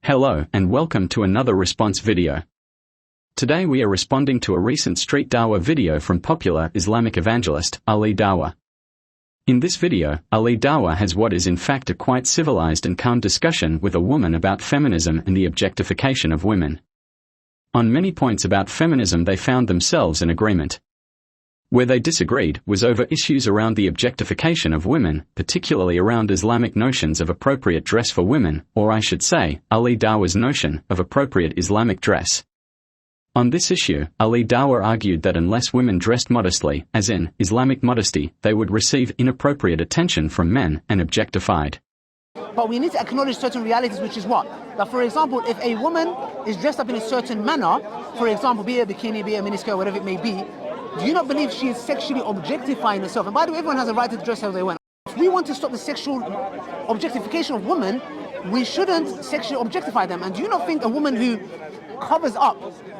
Hello and welcome to another response video. Today we are responding to a recent street dawah video from popular Islamic evangelist Ali Dawah. In this video, Ali Dawah has what is in fact a quite civilized and calm discussion with a woman about feminism and the objectification of women. On many points about feminism they found themselves in agreement. Where they disagreed was over issues around the objectification of women, particularly around Islamic notions of appropriate dress for women, or I should say, Ali Dawah's notion of appropriate Islamic dress. On this issue, Ali Dawah argued that unless women dressed modestly, as in Islamic modesty, they would receive inappropriate attention from men and objectified. But we need to acknowledge certain realities, which is what? That, for example, if a woman is dressed up in a certain manner, for example, be it a bikini, be it a miniskirt, whatever it may be, do you not believe she is sexually objectifying herself? And by the way, everyone has a right to dress how they want. If we want to stop the sexual objectification of women, we shouldn't sexually objectify them. And do you not think a woman who covers up,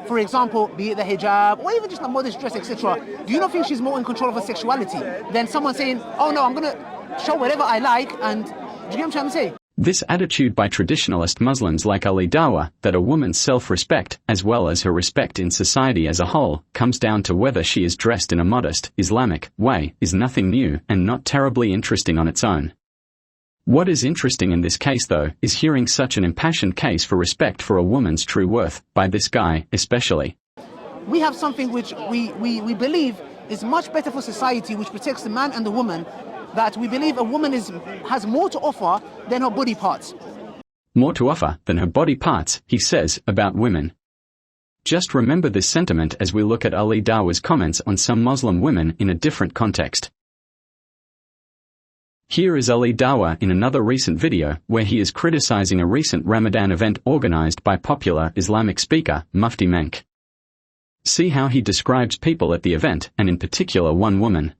for example, be it the hijab, or even just a modest dress, etc., do you not think she's more in control of her sexuality than someone saying, oh no, I'm going to show whatever I like, and do you get what I'm trying to say? This attitude by traditionalist Muslims like Ali Dawah, that a woman's self-respect, as well as her respect in society as a whole, comes down to whether she is dressed in a modest, Islamic way, is nothing new and not terribly interesting on its own. What is interesting in this case though, is hearing such an impassioned case for respect for a woman's true worth, by this guy especially. We have something which we believe is much better for society, which protects the man and the woman, that we believe a woman has more to offer than her body parts. More to offer than her body parts, he says, about women. Just remember this sentiment as we look at Ali Dawah's comments on some Muslim women in a different context. Here is Ali Dawah in another recent video where he is criticizing a recent Ramadan event organized by popular Islamic speaker, Mufti Menk. See how he describes people at the event, and in particular one woman.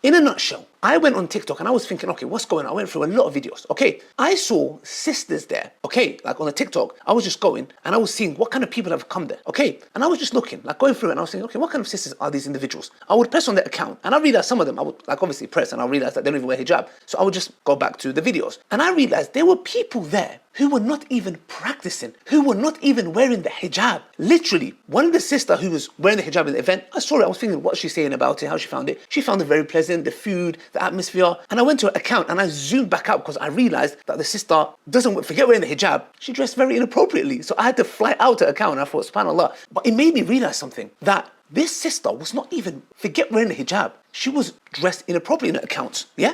In a nutshell, I went on TikTok and I was thinking, okay, what's going on? I went through a lot of videos, okay? I saw sisters there, okay? Like on the TikTok, I was just going and I was seeing what kind of people have come there, okay? And I was just looking, like going through it, and I was thinking, okay, what kind of sisters are these individuals? I would press on their account and I realized some of them, I would like obviously press and I realized that they don't even wear hijab. So I would just go back to the videos. And I realized there were people there who were not even practicing, who were not even wearing the hijab. Literally, one of the sisters who was wearing the hijab in the event, I saw it, I was thinking what she's saying about it, how she found it. She found it very pleasant, the food, the atmosphere. And I went to her account and I zoomed back out because I realized that the sister doesn't forget wearing the hijab. She dressed very inappropriately. So I had to fly out to her account and I thought, subhanAllah. But it made me realize something, that this sister was not even forget wearing the hijab. She was dressed inappropriately in her accounts, yeah?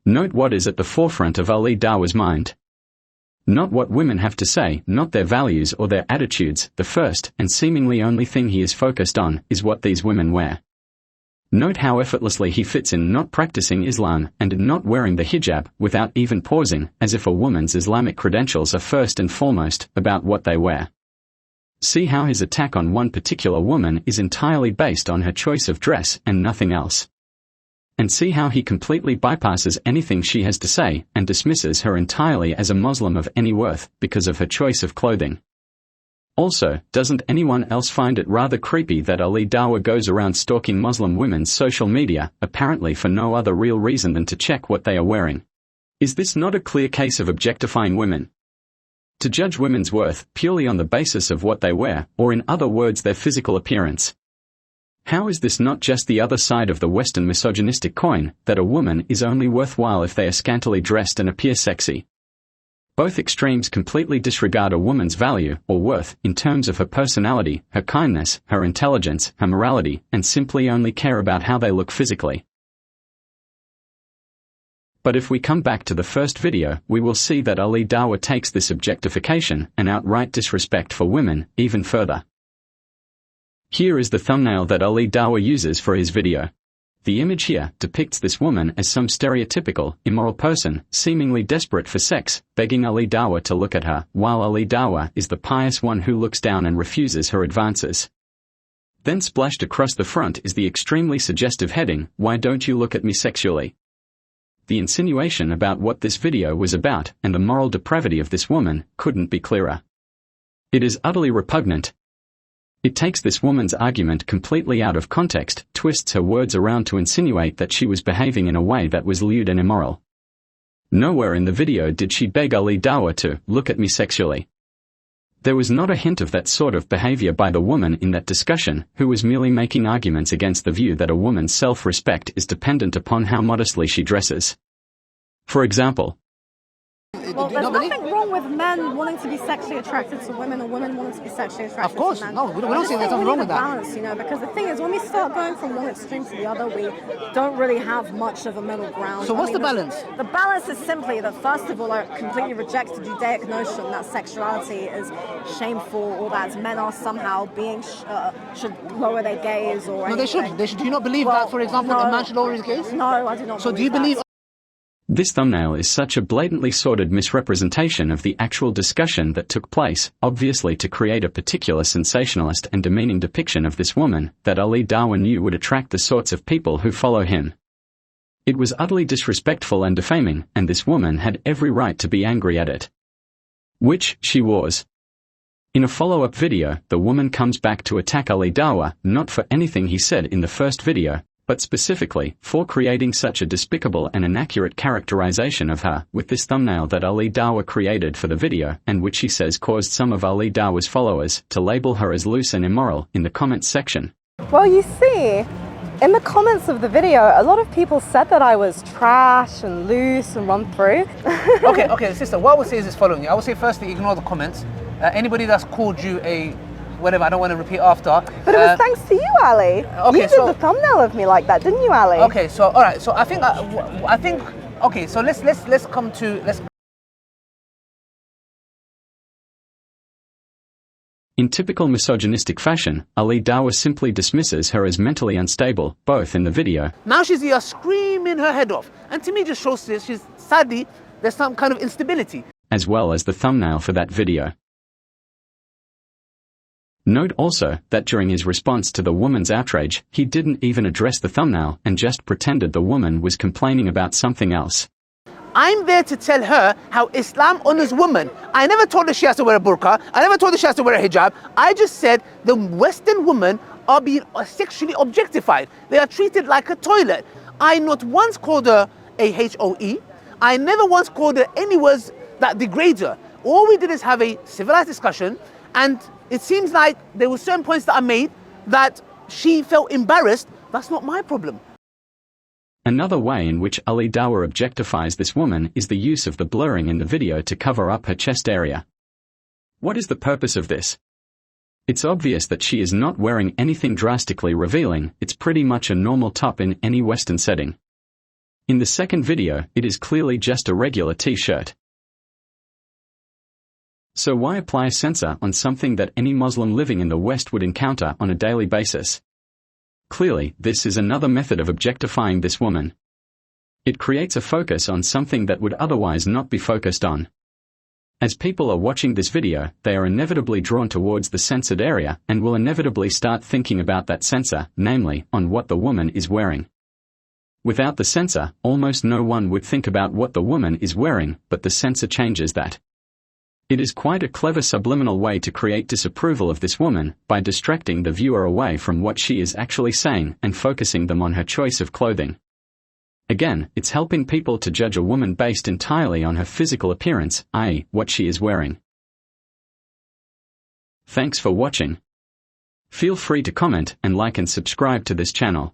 Note what is at the forefront of Ali Dawah's mind. Not what women have to say, not their values or their attitudes. The first, and seemingly only thing he is focused on, is what these women wear. Note how effortlessly he fits in not practicing Islam and in not wearing the hijab, without even pausing, as if a woman's Islamic credentials are first and foremost about what they wear. See how his attack on one particular woman is entirely based on her choice of dress and nothing else. And see how he completely bypasses anything she has to say and dismisses her entirely as a Muslim of any worth because of her choice of clothing. Also, doesn't anyone else find it rather creepy that Ali Dawah goes around stalking Muslim women's social media, apparently for no other real reason than to check what they are wearing? Is this not a clear case of objectifying women? To judge women's worth purely on the basis of what they wear, or in other words their physical appearance? How is this not just the other side of the Western misogynistic coin, that a woman is only worthwhile if they are scantily dressed and appear sexy? Both extremes completely disregard a woman's value or worth in terms of her personality, her kindness, her intelligence, her morality, and simply only care about how they look physically. But if we come back to the first video, we will see that Ali Dawah takes this objectification and outright disrespect for women even further. Here is the thumbnail that Ali Dawah uses for his video. The image here depicts this woman as some stereotypical, immoral person, seemingly desperate for sex, begging Ali Dawah to look at her, while Ali Dawah is the pious one who looks down and refuses her advances. Then splashed across the front is the extremely suggestive heading, "Why don't you look at me sexually?" The insinuation about what this video was about, and the moral depravity of this woman, couldn't be clearer. It is utterly repugnant. It takes this woman's argument completely out of context, twists her words around to insinuate that she was behaving in a way that was lewd and immoral. Nowhere in the video did she beg Ali Dawah to look at me sexually. There was not a hint of that sort of behavior by the woman in that discussion, who was merely making arguments against the view that a woman's self-respect is dependent upon how modestly she dresses. For example, well, there's nothing wrong with men wanting to be sexually attracted to women or women wanting to be sexually attracted Of course, to men. no, we don't see there's nothing wrong with that. Balance, you know, because the thing is, when we start going from one extreme to the other, we don't really have much of a middle ground. So what's the balance? The balance is simply that, first of all, I completely reject the Judaic notion that sexuality is shameful or that men are somehow being should lower their gaze or No, anything. they should. Do you not believe that, for example, a man should lower his gaze? No, I do not. So do you believe? this thumbnail is such a blatantly sordid misrepresentation of the actual discussion that took place, obviously to create a particular sensationalist and demeaning depiction of this woman, that Ali Dawah knew would attract the sorts of people who follow him. It was utterly disrespectful and defaming, and this woman had every right to be angry at it. Which she was. In a follow-up video, the woman comes back to attack Ali Dawah, not for anything he said in the first video, but specifically for creating such a despicable and inaccurate characterization of her with this thumbnail that Ali Dawah created for the video, and which he says caused some of Ali Dawah's followers to label her as loose and immoral in the comments section. Well, you see, in the comments of the video, a lot of people said that I was trash and loose and run through. Okay, sister, what I would say is this following. I would say firstly, ignore the comments. Anybody that's called you a whatever, I don't want to repeat after. But it was thanks to you, Ali. Okay, you did the thumbnail of me like that, didn't you, Ali? Okay, so all right, so I think okay, so let's come to In typical misogynistic fashion, Ali Dawah simply dismisses her as mentally unstable, both in the video. Now she's here screaming her head off, and to me just shows this, she's sadly there's some kind of instability. As well as the thumbnail for that video. Note also that during his response to the woman's outrage, he didn't even address the thumbnail and just pretended the woman was complaining about something else. I'm there to tell her how Islam honors women. I never told her she has to wear a burqa. I never told her she has to wear a hijab. I just said the Western women are being sexually objectified. They are treated like a toilet. I not once called her a HOE. I never once called her any words that degrade her. All we did is have a civilized discussion, and it seems like there were certain points that I made that she felt embarrassed. That's not my problem. Another way in which Ali Dawah objectifies this woman is the use of the blurring in the video to cover up her chest area. What is the purpose of this? It's obvious that she is not wearing anything drastically revealing. It's pretty much a normal top in any Western setting. In the second video, it is clearly just a regular t-shirt. So why apply a censor on something that any Muslim living in the West would encounter on a daily basis? Clearly, this is another method of objectifying this woman. It creates a focus on something that would otherwise not be focused on. As people are watching this video, they are inevitably drawn towards the censored area and will inevitably start thinking about that censor, namely, on what the woman is wearing. Without the censor, almost no one would think about what the woman is wearing, but the censor changes that. It is quite a clever subliminal way to create disapproval of this woman, by distracting the viewer away from what she is actually saying and focusing them on her choice of clothing. Again, it's helping people to judge a woman based entirely on her physical appearance, i.e., what she is wearing. Thanks for watching. Feel free to comment and like and subscribe to this channel.